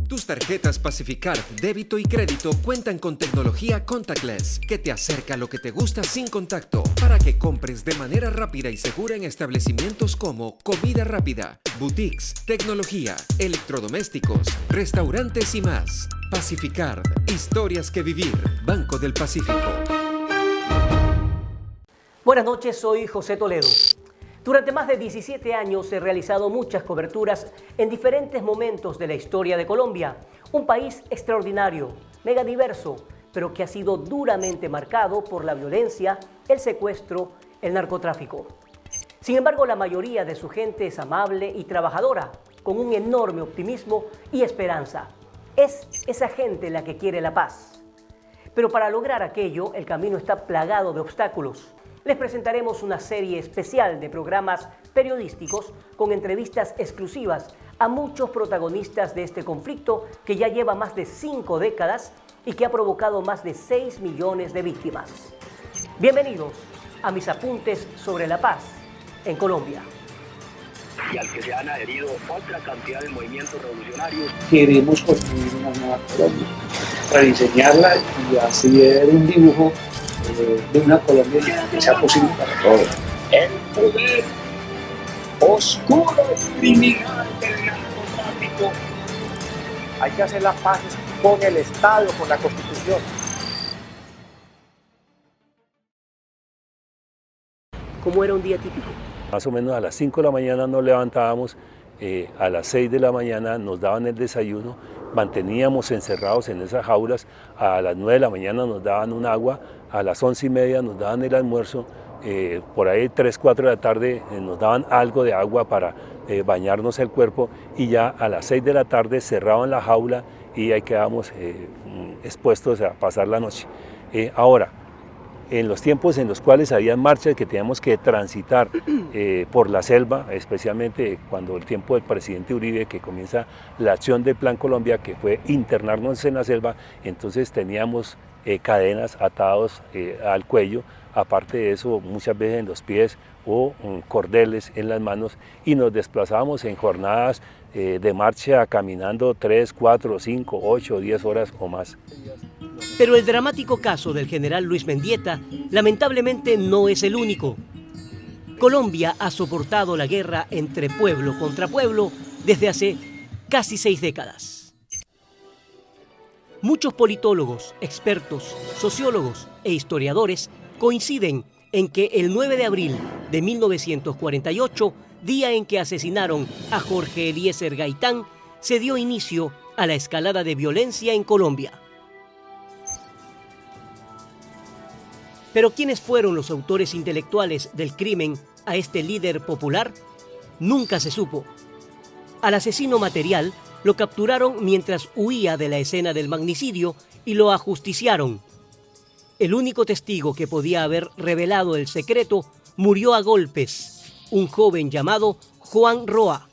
Tus tarjetas Pacificard, débito y crédito cuentan con tecnología contactless que te acerca lo que te gusta sin contacto para que compres de manera rápida y segura en establecimientos como comida rápida, boutiques, tecnología, electrodomésticos, restaurantes y más. Pacificard, historias que vivir. Banco del Pacífico. Buenas noches, soy José Toledo. Durante más de 17 años he realizado muchas coberturas en diferentes momentos de la historia de Colombia, un país extraordinario, megadiverso, pero que ha sido duramente marcado por la violencia, el secuestro, el narcotráfico. Sin embargo, la mayoría de su gente es amable y trabajadora, con un enorme optimismo y esperanza. Es esa gente la que quiere la paz. Pero para lograr aquello, el camino está plagado de obstáculos. Les presentaremos una serie especial de programas periodísticos con entrevistas exclusivas a muchos protagonistas de este conflicto que ya lleva más de 5 décadas y que ha provocado más de 6 millones de víctimas. Bienvenidos a mis apuntes sobre la paz en Colombia. Y al que se han adherido otra cantidad de movimientos revolucionarios. Queremos construir una nueva Colombia, rediseñarla y así ver un dibujo de una Colombia que sea posible para todos. El poder oscuro criminal del narcotráfico. Hay que hacer las paces con el Estado, con la Constitución. ¿Cómo era un día típico? Más o menos a las 5 de la mañana nos levantábamos, a las 6 de la mañana nos daban el desayuno, manteníamos encerrados en esas jaulas, a las 9 de la mañana nos daban un agua, a las 11:30 nos daban el almuerzo, por ahí 3, 4 de la tarde nos daban algo de agua para bañarnos el cuerpo y ya a las 6 de la tarde cerraban la jaula y ahí quedábamos expuestos a pasar la noche. Ahora, en los tiempos en los cuales había marchas que teníamos que transitar por la selva, especialmente cuando el tiempo del presidente Uribe, que comienza la acción del Plan Colombia, que fue internarnos en la selva, entonces teníamos cadenas atados al cuello, aparte de eso muchas veces en los pies o cordeles en las manos, y nos desplazábamos en jornadas de marcha caminando 3, 4, 5, 8, 10 horas o más. Pero el dramático caso del general Luis Mendieta lamentablemente no es el único. Colombia ha soportado la guerra entre pueblo contra pueblo desde hace casi 6 décadas. Muchos politólogos, expertos, sociólogos e historiadores coinciden en que el 9 de abril de 1948, día en que asesinaron a Jorge Eliezer Gaitán, se dio inicio a la escalada de violencia en Colombia. Pero ¿quiénes fueron los autores intelectuales del crimen a este líder popular? Nunca se supo. Al asesino material lo capturaron mientras huía de la escena del magnicidio y lo ajusticiaron. El único testigo que podía haber revelado el secreto murió a golpes, un joven llamado Juan Roa.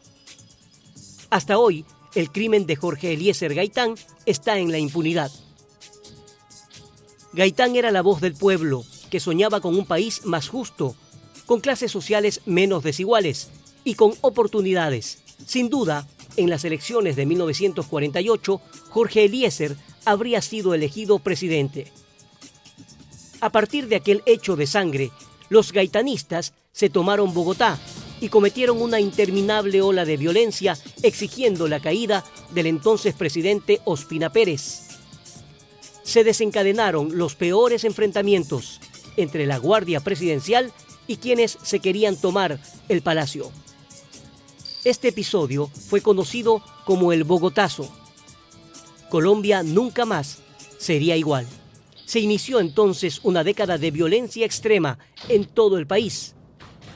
Hasta hoy, el crimen de Jorge Eliezer Gaitán está en la impunidad. Gaitán era la voz del pueblo, que soñaba con un país más justo, con clases sociales menos desiguales y con oportunidades. Sin duda, en las elecciones de 1948, Jorge Eliezer habría sido elegido presidente. A partir de aquel hecho de sangre, los gaitanistas se tomaron Bogotá y cometieron una interminable ola de violencia exigiendo la caída del entonces presidente Ospina Pérez. Se desencadenaron los peores enfrentamientos entre la Guardia Presidencial y quienes se querían tomar el palacio. Este episodio fue conocido como el Bogotazo. Colombia nunca más sería igual. Se inició entonces una década de violencia extrema en todo el país,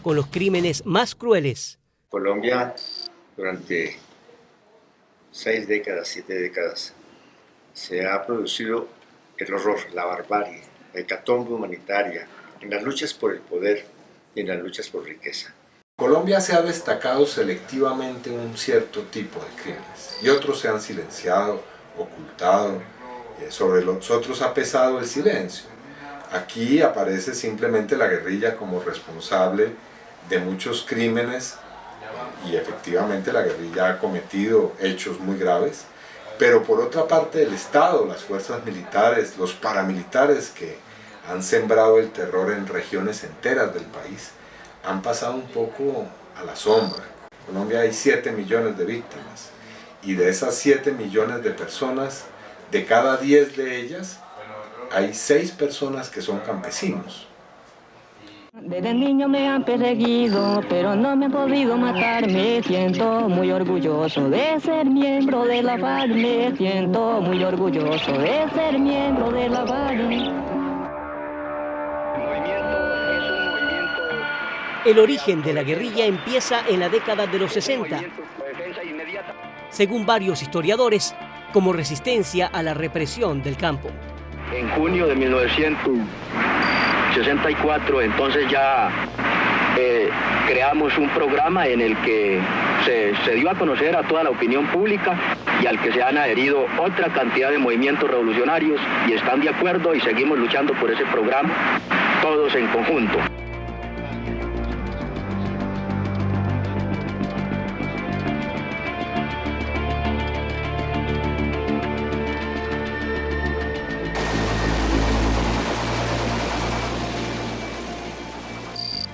con los crímenes más crueles. Colombia, durante 6 décadas, 7 décadas, se ha producido el horror, la barbarie, la hecatombe humanitaria, en las luchas por el poder y en las luchas por riqueza. Colombia se ha destacado selectivamente un cierto tipo de crímenes y otros se han silenciado, ocultado, sobre los otros ha pesado el silencio. Aquí aparece simplemente la guerrilla como responsable de muchos crímenes y efectivamente la guerrilla ha cometido hechos muy graves, Pero por otra parte el Estado, las fuerzas militares, los paramilitares que han sembrado el terror en regiones enteras del país, han pasado un poco a la sombra. En Colombia hay 7 millones de víctimas y de esas 7 millones de personas, de cada 10 de ellas, hay 6 personas que son campesinos. Desde niño me han perseguido, pero no me han podido matar. Me siento muy orgulloso de ser miembro de la FARC. Me siento muy orgulloso de ser miembro de la FARC. El origen de la guerrilla empieza en la década de los 60, según varios historiadores, como resistencia a la represión del campo. En junio de 1964, entonces ya creamos un programa en el que se dio a conocer a toda la opinión pública y al que se han adherido otra cantidad de movimientos revolucionarios y están de acuerdo y seguimos luchando por ese programa, todos en conjunto.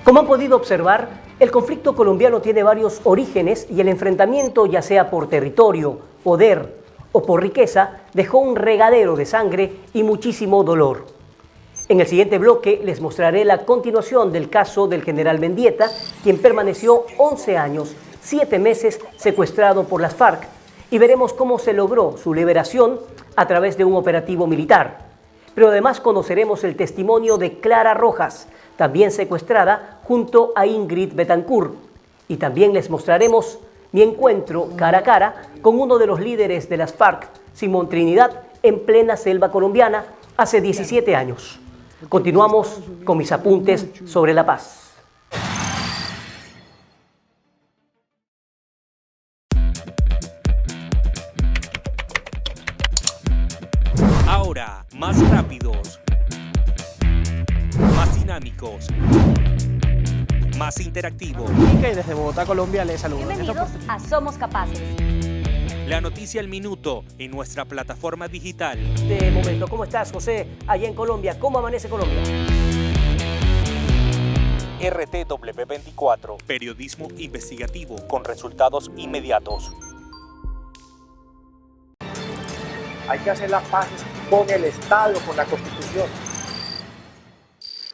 Como han podido observar, el conflicto colombiano tiene varios orígenes y el enfrentamiento, ya sea por territorio, poder o por riqueza, dejó un regadero de sangre y muchísimo dolor. En el siguiente bloque les mostraré la continuación del caso del general Mendieta, quien permaneció 11 años, 7 meses secuestrado por las FARC, y veremos cómo se logró su liberación a través de un operativo militar. Pero además conoceremos el testimonio de Clara Rojas, también secuestrada junto a Ingrid Betancourt. Y también les mostraremos mi encuentro cara a cara con uno de los líderes de las FARC, Simón Trinidad, en plena selva colombiana hace 17 años. Continuamos con mis apuntes sobre la paz. Ahora, más rápidos, más dinámicos, más interactivos. Y desde Bogotá, Colombia, les saludo. Bienvenidos a Somos Capaces. La noticia al minuto en nuestra plataforma digital. De momento, ¿cómo estás, José? Allá en Colombia, ¿cómo amanece Colombia? RTW24. Periodismo investigativo con resultados inmediatos. Hay que hacer las paces con el Estado, con la Constitución.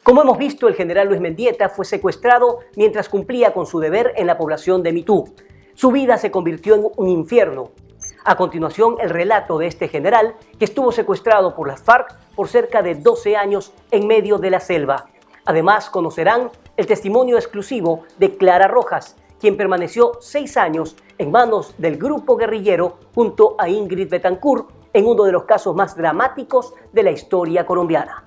Como hemos visto, el general Luis Mendieta fue secuestrado mientras cumplía con su deber en la población de Mitú. Su vida se convirtió en un infierno. A continuación, el relato de este general que estuvo secuestrado por las FARC por cerca de 12 años en medio de la selva. Además, conocerán el testimonio exclusivo de Clara Rojas, quien permaneció 6 años en manos del grupo guerrillero junto a Ingrid Betancourt en uno de los casos más dramáticos de la historia colombiana.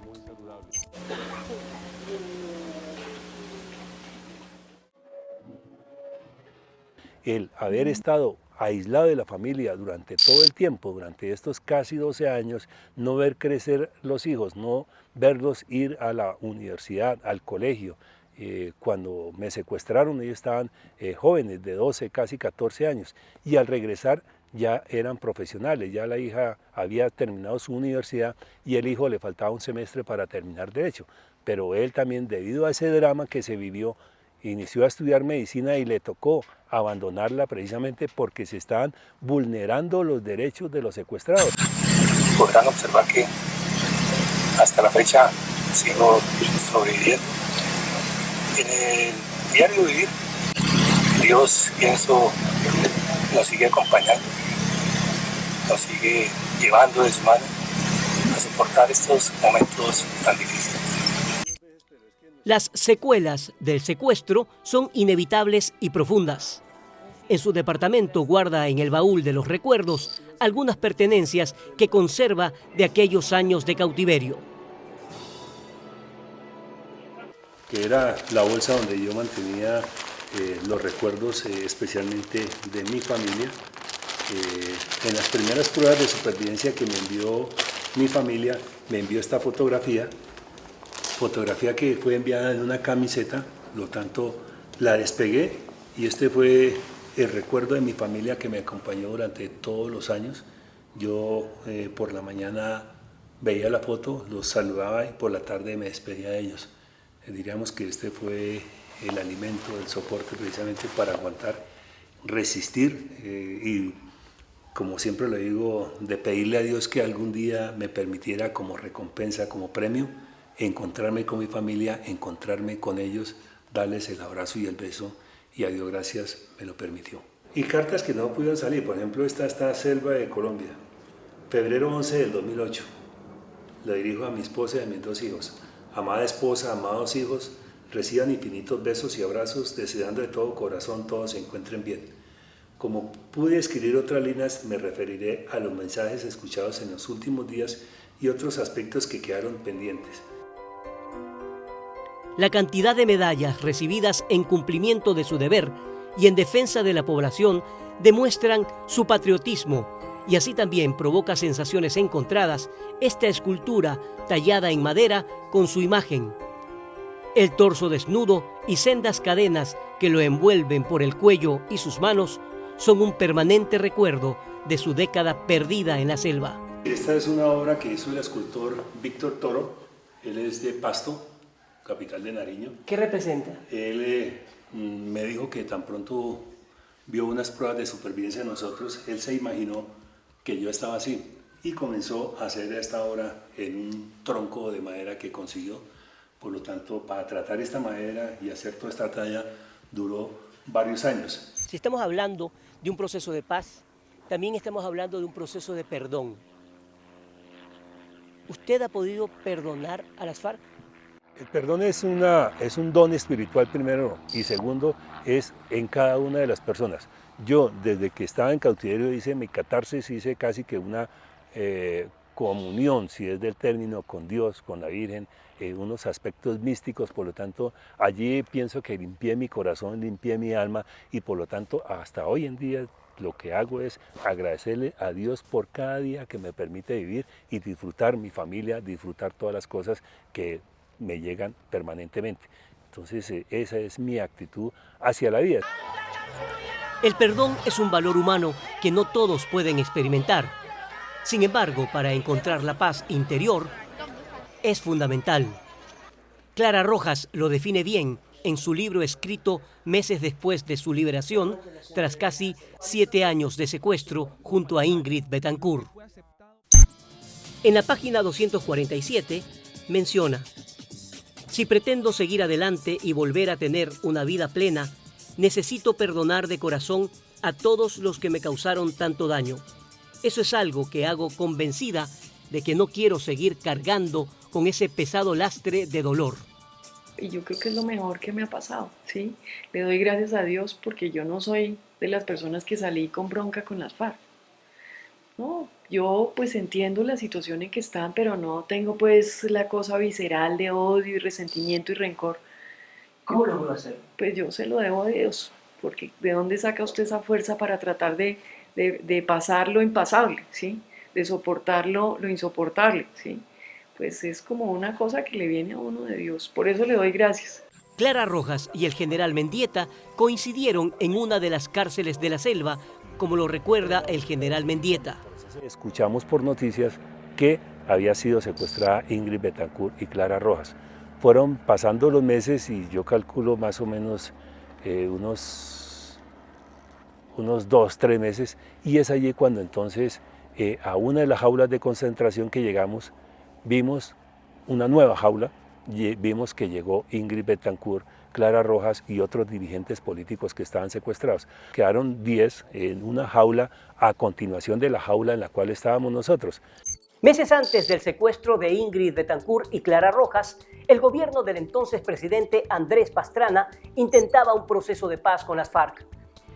El haber estado aislado de la familia durante todo el tiempo, durante estos casi 12 años, no ver crecer los hijos, no verlos ir a la universidad, al colegio. Cuando me secuestraron ellos estaban jóvenes de 12, casi 14 años y al regresar ya eran profesionales, ya la hija había terminado su universidad y el hijo le faltaba un semestre para terminar derecho, pero él también, debido a ese drama que se vivió, inició a estudiar medicina y le tocó abandonarla precisamente porque se estaban vulnerando los derechos de los secuestrados. Podrán observar que hasta la fecha sigo sobreviviendo. En el diario vivir, Dios, pienso, nos sigue acompañando, nos sigue llevando de su mano a soportar estos momentos tan difíciles. Las secuelas del secuestro son inevitables y profundas. En su departamento guarda en el baúl de los recuerdos algunas pertenencias que conserva de aquellos años de cautiverio. Que era la bolsa donde yo mantenía los recuerdos especialmente de mi familia. En las primeras pruebas de supervivencia que me envió mi familia, me envió esta fotografía que fue enviada en una camiseta, lo tanto la despegué y este fue el recuerdo de mi familia que me acompañó durante todos los años. Yo por la mañana veía la foto, los saludaba y por la tarde me despedía de ellos. Diríamos que este fue el alimento, el soporte precisamente para aguantar, resistir y, como siempre lo digo, de pedirle a Dios que algún día me permitiera como recompensa, como premio, encontrarme con mi familia, encontrarme con ellos, darles el abrazo y el beso, y a Dios gracias me lo permitió. Y cartas que no pudieron salir, por ejemplo esta Selva de Colombia, febrero 11 del 2008, lo dirijo a mi esposa y a mis 2 hijos. Amada esposa, amados hijos, reciban infinitos besos y abrazos, deseando de todo corazón todos se encuentren bien. Como pude escribir otras líneas, me referiré a los mensajes escuchados en los últimos días y otros aspectos que quedaron pendientes. La cantidad de medallas recibidas en cumplimiento de su deber y en defensa de la población demuestran su patriotismo, y así también provoca sensaciones encontradas esta escultura tallada en madera con su imagen. El torso desnudo y sendas cadenas que lo envuelven por el cuello y sus manos son un permanente recuerdo de su década perdida en la selva. Esta es una obra que hizo el escultor Víctor Toro. Él es de Pasto, capital de Nariño. ¿Qué representa? Él me dijo que tan pronto vio unas pruebas de supervivencia en nosotros, él se imaginó que yo estaba así y comenzó a hacer esta obra en un tronco de madera que consiguió. Por lo tanto, para tratar esta madera y hacer toda esta talla duró varios años. Si estamos hablando de un proceso de paz, también estamos hablando de un proceso de perdón. ¿Usted ha podido perdonar a las FARC? El perdón es un don espiritual primero, y segundo es en cada una de las personas. Yo desde que estaba en cautiverio hice mi catarsis, hice casi que una comunión, si es del término, con Dios, con la Virgen, unos aspectos místicos. Por lo tanto allí pienso que limpié mi corazón, limpié mi alma, y por lo tanto hasta hoy en día lo que hago es agradecerle a Dios por cada día que me permite vivir y disfrutar mi familia, disfrutar todas las cosas que me llegan permanentemente. Entonces esa es mi actitud hacia la vida. El perdón es un valor humano que no todos pueden experimentar. Sin embargo, para encontrar la paz interior es fundamental. Clara Rojas lo define bien en su libro escrito meses después de su liberación, tras casi 7 años de secuestro junto a Ingrid Betancourt. En la página 247 menciona: si pretendo seguir adelante y volver a tener una vida plena, necesito perdonar de corazón a todos los que me causaron tanto daño. Eso es algo que hago convencida de que no quiero seguir cargando con ese pesado lastre de dolor. Y yo creo que es lo mejor que me ha pasado, ¿sí? Le doy gracias a Dios porque yo no soy de las personas que salí con bronca con las FARC. No, yo pues entiendo la situación en que están, pero no tengo pues la cosa visceral de odio y resentimiento y rencor. ¿Cómo lo puedo hacer? Pues yo se lo debo a Dios, porque ¿de dónde saca usted esa fuerza para tratar de pasar lo impasable, ¿sí? De soportar lo insoportable, ¿sí? Pues es como una cosa que le viene a uno de Dios, por eso le doy gracias. Clara Rojas y el general Mendieta coincidieron en una de las cárceles de la selva, como lo recuerda el general Mendieta. Escuchamos por noticias que había sido secuestrada Ingrid Betancourt y Clara Rojas. Fueron pasando los meses y yo calculo más o menos unos 2-3 meses, y es allí cuando entonces a una de las jaulas de concentración que llegamos, vimos una nueva jaula, y vimos que llegó Ingrid Betancourt, Clara Rojas y otros dirigentes políticos que estaban secuestrados. Quedaron 10 en una jaula a continuación de la jaula en la cual estábamos nosotros. Meses antes del secuestro de Ingrid Betancourt y Clara Rojas, el gobierno del entonces presidente Andrés Pastrana intentaba un proceso de paz con las FARC.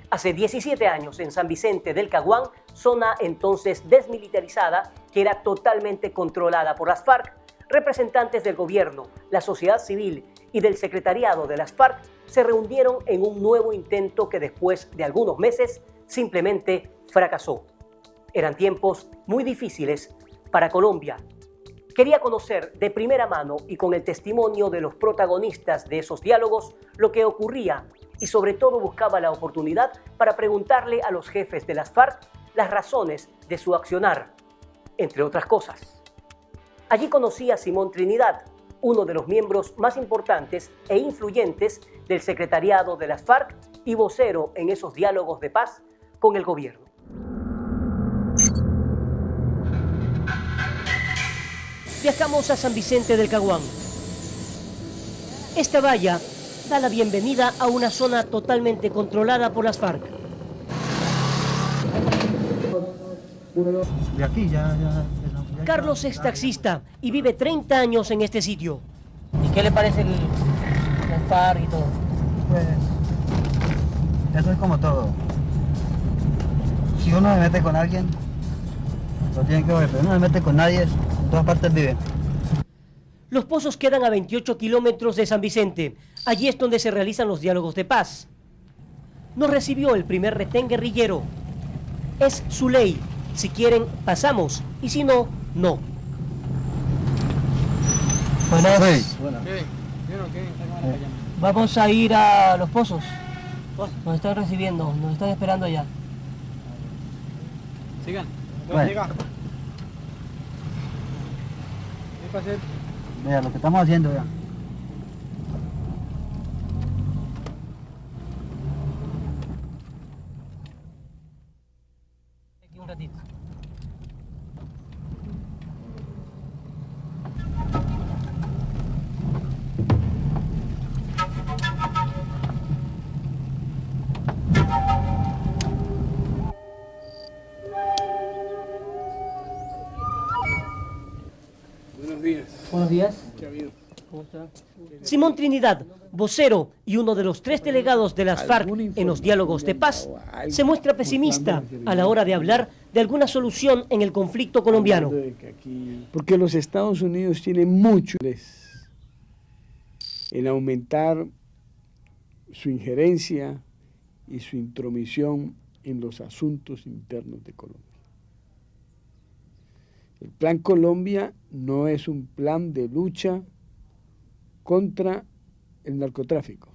Hace 17 años, en San Vicente del Caguán, zona entonces desmilitarizada que era totalmente controlada por las FARC, representantes del gobierno, la sociedad civil y del secretariado de las FARC se reunieron en un nuevo intento que después de algunos meses simplemente fracasó. Eran tiempos muy difíciles para Colombia. Quería conocer de primera mano y con el testimonio de los protagonistas de esos diálogos lo que ocurría, y sobre todo buscaba la oportunidad para preguntarle a los jefes de las FARC las razones de su accionar, entre otras cosas. Allí conocí a Simón Trinidad, uno de los miembros más importantes e influyentes del secretariado de las FARC y vocero en esos diálogos de paz con el gobierno. Viajamos a San Vicente del Caguán. Esta valla da la bienvenida a una zona totalmente controlada por las FARC. De aquí ya Carlos es taxista y vive 30 años en este sitio. ¿Y qué le parece el FARC y todo? Pues eso es como todo. Si uno se mete con alguien, lo tiene que ver, pero uno se mete con nadie, en todas partes vive. Los pozos quedan a 28 kilómetros de San Vicente. Allí es donde se realizan los diálogos de paz. Nos recibió el primer retén guerrillero. Es su ley. Si quieren, pasamos. Y si no, no. Bueno, vamos a ir a los pozos. Nos están recibiendo, nos están esperando allá. Sigan. Bueno. Sigan. Vea lo que estamos haciendo ya. Aquí un ratito. Buenos días. Buenos días. ¿Qué ha habido? ¿Cómo está? Simón Trinidad, vocero y uno de los 3 delegados de las FARC en los diálogos de paz, se muestra pesimista a la hora de hablar de alguna solución en el conflicto colombiano. Porque los Estados Unidos tienen mucho interés en aumentar su injerencia y su intromisión en los asuntos internos de Colombia. El Plan Colombia no es un plan de lucha contra el narcotráfico.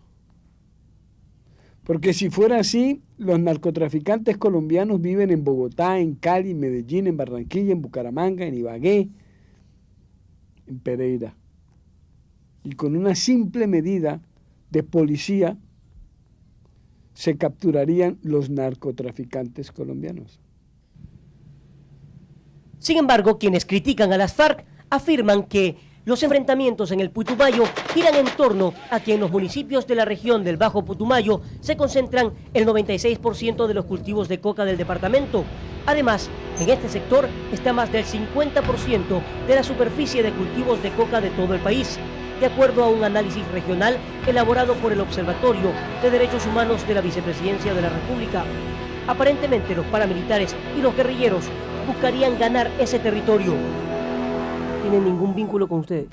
Porque si fuera así, los narcotraficantes colombianos viven en Bogotá, en Cali, en Medellín, en Barranquilla, en Bucaramanga, en Ibagué, en Pereira. Y con una simple medida de policía se capturarían los narcotraficantes colombianos. Sin embargo, quienes critican a las FARC afirman que los enfrentamientos en el Putumayo giran en torno a que en los municipios de la región del Bajo Putumayo se concentran el 96% de los cultivos de coca del departamento. Además, en este sector está más del 50% de la superficie de cultivos de coca de todo el país, de acuerdo a un análisis regional elaborado por el Observatorio de Derechos Humanos de la Vicepresidencia de la República. Aparentemente, los paramilitares y los guerrilleros buscarían ganar ese territorio. ¿Tienen ningún vínculo con ustedes?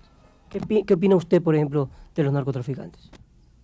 ¿Qué opina usted, por ejemplo, de los narcotraficantes?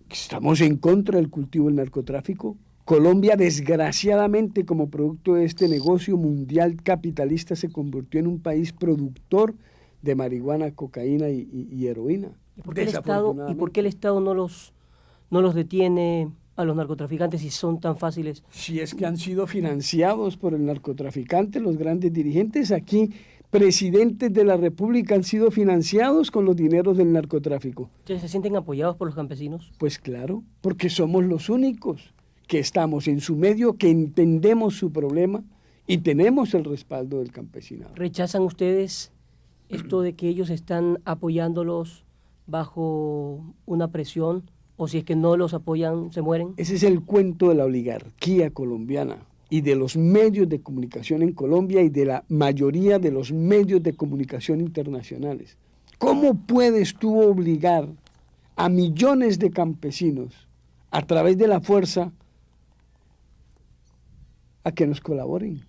Estamos en contra del cultivo del narcotráfico. Colombia, desgraciadamente, como producto de este negocio mundial capitalista, se convirtió en un país productor de marihuana, cocaína y heroína. ¿Y por qué el Estado no los detiene a los narcotraficantes si son tan fáciles? Si es que han sido financiados por el narcotraficante, los grandes dirigentes aquí, presidentes de la República, han sido financiados con los dineros del narcotráfico. ¿Ustedes se sienten apoyados por los campesinos? Pues claro, porque somos los únicos que estamos en su medio, que entendemos su problema y tenemos el respaldo del campesinado. ¿Rechazan ustedes esto de que ellos están apoyándolos bajo una presión, o si es que no los apoyan, se mueren? Ese es el cuento de la oligarquía colombiana y de los medios de comunicación en Colombia y de la mayoría de los medios de comunicación internacionales. ¿Cómo puedes tú obligar a millones de campesinos a través de la fuerza a que nos colaboren?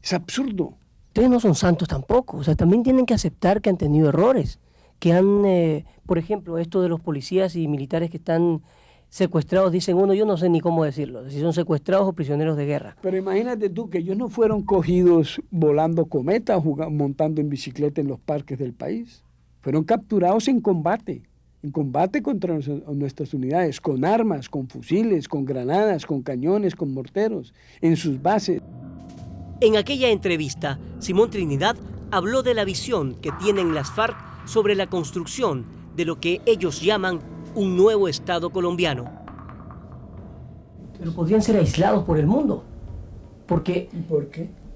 Es absurdo. Ustedes no son santos tampoco, o sea, también tienen que aceptar que han tenido errores, que han, por ejemplo, esto de los policías y militares que están secuestrados, dicen uno, yo no sé ni cómo decirlo, si son secuestrados o prisioneros de guerra. Pero imagínate tú que ellos no fueron cogidos volando cometa o montando en bicicleta en los parques del país. Fueron capturados en combate contra nuestras unidades, con armas, con fusiles, con granadas, con cañones, con morteros, en sus bases. En aquella entrevista, Simón Trinidad habló de la visión que tienen las FARC sobre la construcción de lo que ellos llaman un nuevo Estado colombiano. Pero podrían ser aislados por el mundo. ¿Por qué?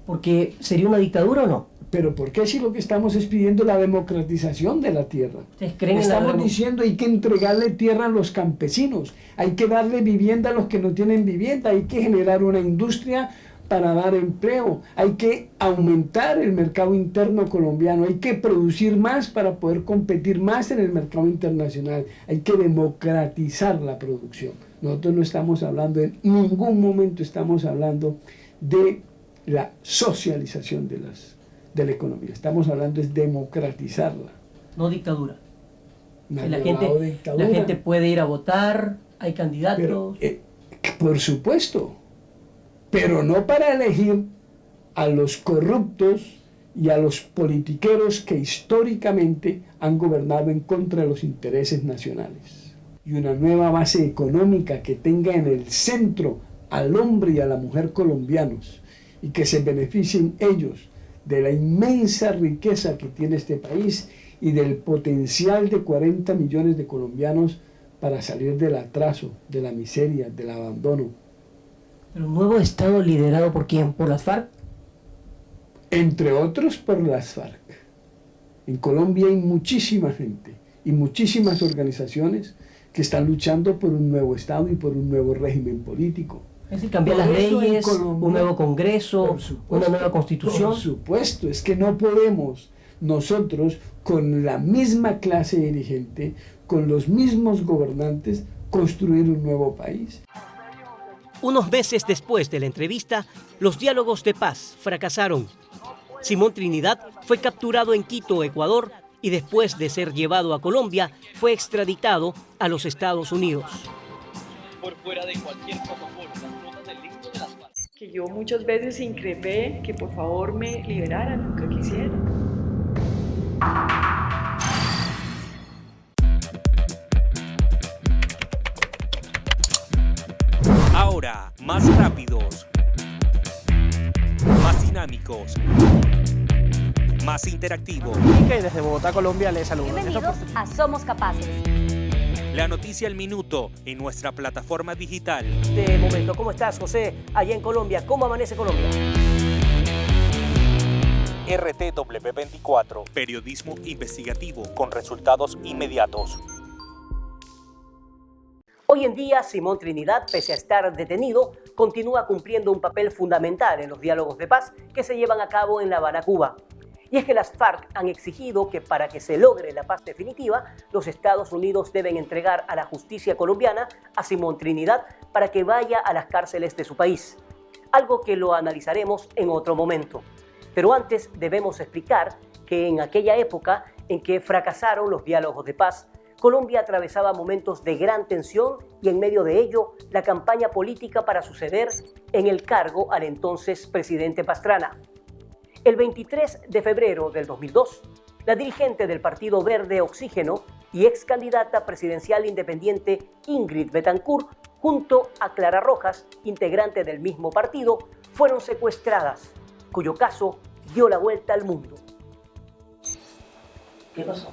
Porque sería una dictadura o no. Pero ¿por qué si lo que estamos es pidiendo la democratización de la tierra? Estamos diciendo hay que entregarle tierra a los campesinos, hay que darle vivienda a los que no tienen vivienda, hay que generar una industria para dar empleo, hay que aumentar el mercado interno colombiano, hay que producir más para poder competir más en el mercado internacional, hay que democratizar la producción. Nosotros no estamos hablando, en ningún momento estamos hablando de la socialización de la economía, estamos hablando es democratizarla. No dictadura. La gente puede ir a votar, hay candidatos. Pero, por supuesto, pero no para elegir a los corruptos y a los politiqueros que históricamente han gobernado en contra de los intereses nacionales. Y una nueva base económica que tenga en el centro al hombre y a la mujer colombianos y que se beneficien ellos de la inmensa riqueza que tiene este país y del potencial de 40 millones de colombianos para salir del atraso, de la miseria, del abandono. ¿Pero un nuevo Estado liderado por quién? ¿Por las FARC? Entre otros por las FARC. En Colombia hay muchísima gente y muchísimas organizaciones que están luchando por un nuevo Estado y por un nuevo régimen político. Es decir, cambiar las leyes, un nuevo Congreso, una nueva Constitución. Por supuesto, es que no podemos nosotros, con la misma clase dirigente, con los mismos gobernantes, construir un nuevo país. Unos meses después de la entrevista, los diálogos de paz fracasaron. Simón Trinidad fue capturado en Quito, Ecuador, y después de ser llevado a Colombia, fue extraditado a los Estados Unidos. Por fuera de cualquier protocolo, las notas del listo de las FARC. Que yo muchas veces increpé que por favor me liberaran, nunca quisieron. Ahora, más rápidos, más dinámicos, más interactivos. Y desde Bogotá, Colombia, les saludo. Bienvenidos a Somos Capaces. La noticia al minuto en nuestra plataforma digital. De momento, ¿cómo estás, José? Allá en Colombia, ¿cómo amanece Colombia? RTW 24. Periodismo investigativo con resultados inmediatos. Hoy en día, Simón Trinidad, pese a estar detenido, continúa cumpliendo un papel fundamental en los diálogos de paz que se llevan a cabo en La Habana, Cuba. Y es que las FARC han exigido que para que se logre la paz definitiva, los Estados Unidos deben entregar a la justicia colombiana a Simón Trinidad para que vaya a las cárceles de su país. Algo que lo analizaremos en otro momento. Pero antes debemos explicar que en aquella época en que fracasaron los diálogos de paz, Colombia atravesaba momentos de gran tensión y en medio de ello la campaña política para suceder en el cargo al entonces presidente Pastrana. El 23 de febrero del 2002, la dirigente del Partido Verde Oxígeno y ex candidata presidencial independiente Ingrid Betancourt, junto a Clara Rojas, integrante del mismo partido, fueron secuestradas, cuyo caso dio la vuelta al mundo. ¿Qué pasó?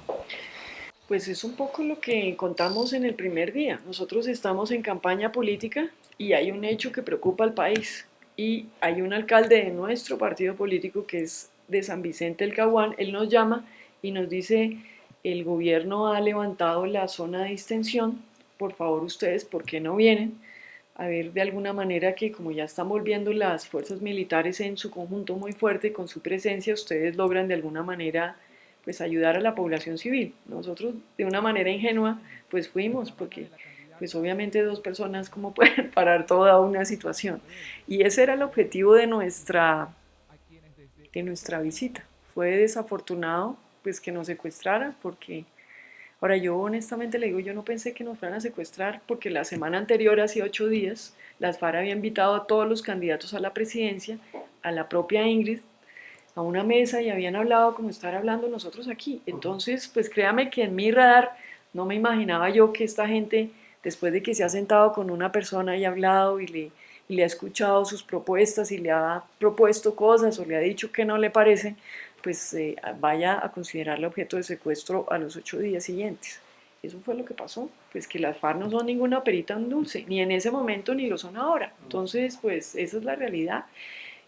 Pues es un poco lo que contamos en el primer día. Nosotros estamos en campaña política y hay un hecho que preocupa al país. Y hay un alcalde de nuestro partido político que es de San Vicente del Caguán. Él nos llama y nos dice: el gobierno ha levantado la zona de distensión, por favor ustedes, ¿por qué no vienen? A ver, de alguna manera que como ya están volviendo las fuerzas militares en su conjunto muy fuerte, con su presencia, ustedes logran de alguna manera pues ayudar a la población civil. Nosotros de una manera ingenua pues fuimos, porque pues obviamente dos personas cómo pueden parar toda una situación. Y ese era el objetivo de nuestra visita. Fue desafortunado pues que nos secuestraran, porque ahora yo honestamente le digo, yo no pensé que nos fueran a secuestrar, porque la semana anterior, hace 8 días, las FARC había invitado a todos los candidatos a la presidencia, a la propia Ingrid, a una mesa y habían hablado como estar hablando nosotros aquí. Entonces, pues créame que en mi radar no me imaginaba yo que esta gente, después de que se ha sentado con una persona y ha hablado y y le ha escuchado sus propuestas y le ha propuesto cosas o le ha dicho que no le parece, pues vaya a considerarle objeto de secuestro a los 8 días siguientes. Eso fue lo que pasó, pues que las FARC no son ninguna perita en dulce, ni en ese momento ni lo son ahora. Entonces, pues esa es la realidad.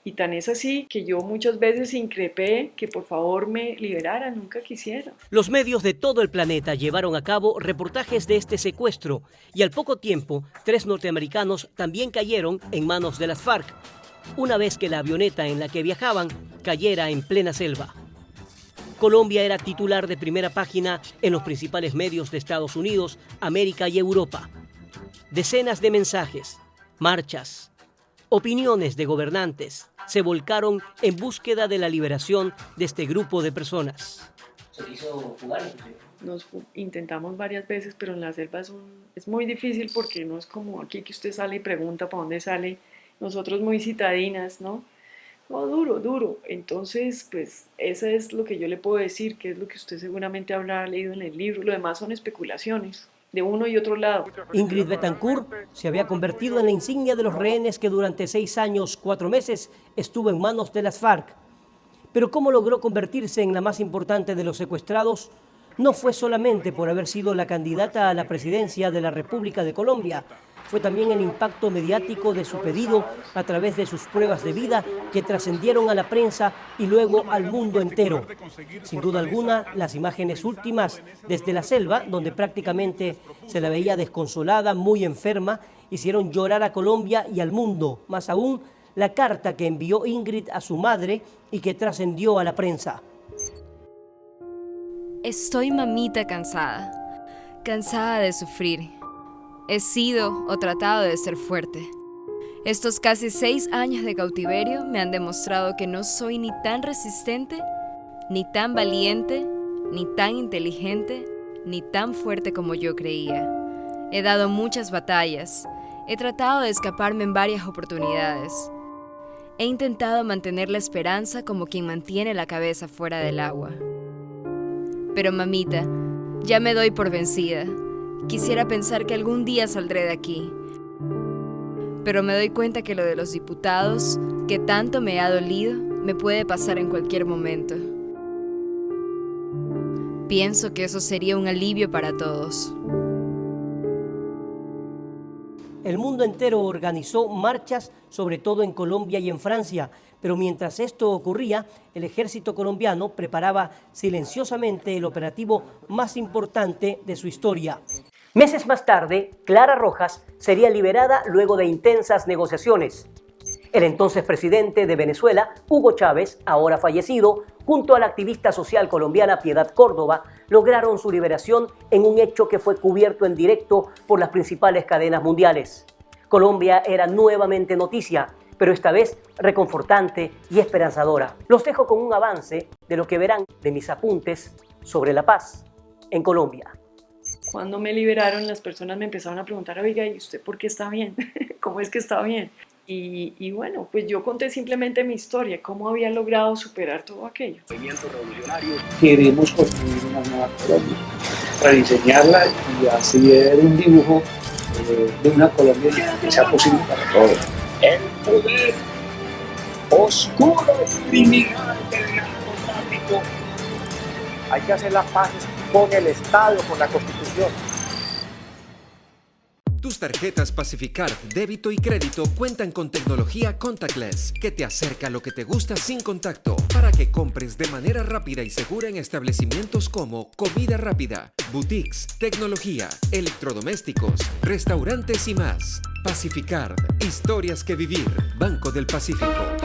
Y tan es así que yo muchas veces increpé que por favor me liberaran, nunca quisieron. Los medios de todo el planeta llevaron a cabo reportajes de este secuestro y al poco tiempo 3 norteamericanos también cayeron en manos de las FARC, una vez que la avioneta en la que viajaban cayera en plena selva. Colombia era titular de primera página en los principales medios de Estados Unidos, América y Europa. Decenas de mensajes, marchas, opiniones de gobernantes se volcaron en búsqueda de la liberación de este grupo de personas. ¿Se hizo jugar? Nos intentamos varias veces, pero en la selva es muy difícil porque no es como aquí que usted sale y pregunta para dónde sale. Nosotros muy citadinas, ¿no? No, duro. Entonces, pues, eso es lo que yo le puedo decir, que es lo que usted seguramente habrá leído en el libro. Lo demás son especulaciones, de uno y otro lado. Ingrid Betancourt se había convertido en la insignia de los rehenes que durante 6 años, 4 meses estuvo en manos de las FARC. Pero cómo logró convertirse en la más importante de los secuestrados no fue solamente por haber sido la candidata a la presidencia de la República de Colombia, fue también el impacto mediático de su pedido a través de sus pruebas de vida que trascendieron a la prensa y luego al mundo entero. Sin duda alguna, las imágenes últimas desde la selva, donde prácticamente se la veía desconsolada, muy enferma, hicieron llorar a Colombia y al mundo. Más aún, la carta que envió Ingrid a su madre y que trascendió a la prensa. Estoy mamita cansada de sufrir. He sido o tratado de ser fuerte. Estos casi 6 años de cautiverio me han demostrado que no soy ni tan resistente, ni tan valiente, ni tan inteligente, ni tan fuerte como yo creía. He dado muchas batallas, he tratado de escaparme en varias oportunidades. He intentado mantener la esperanza como quien mantiene la cabeza fuera del agua. Pero mamita, ya me doy por vencida. Quisiera pensar que algún día saldré de aquí. Pero me doy cuenta que lo de los diputados, que tanto me ha dolido, me puede pasar en cualquier momento. Pienso que eso sería un alivio para todos. El mundo entero organizó marchas, sobre todo en Colombia y en Francia, pero mientras esto ocurría, el ejército colombiano preparaba silenciosamente el operativo más importante de su historia. Meses más tarde, Clara Rojas sería liberada luego de intensas negociaciones. El entonces presidente de Venezuela, Hugo Chávez, ahora fallecido, junto a la activista social colombiana Piedad Córdoba, lograron su liberación en un hecho que fue cubierto en directo por las principales cadenas mundiales. Colombia era nuevamente noticia, pero esta vez reconfortante y esperanzadora. Los dejo con un avance de lo que verán de mis apuntes sobre la paz en Colombia. Cuando me liberaron, las personas me empezaron a preguntar, oiga, ¿y usted por qué está bien? ¿Cómo es que está bien? Y bueno, pues yo conté simplemente mi historia, cómo había logrado superar todo aquello. Queremos construir una nueva Colombia, rediseñarla y así ver un dibujo de una Colombia que sea posible para todos. El poder oscuro y criminal del narcotráfico. Hay que hacer las paces con el Estado, con la Constitución. Tus tarjetas Pacificard, débito y crédito cuentan con tecnología contactless que te acerca a lo que te gusta sin contacto para que compres de manera rápida y segura en establecimientos como comida rápida, boutiques, tecnología, electrodomésticos, restaurantes y más. Pacificard, historias que vivir. Banco del Pacífico.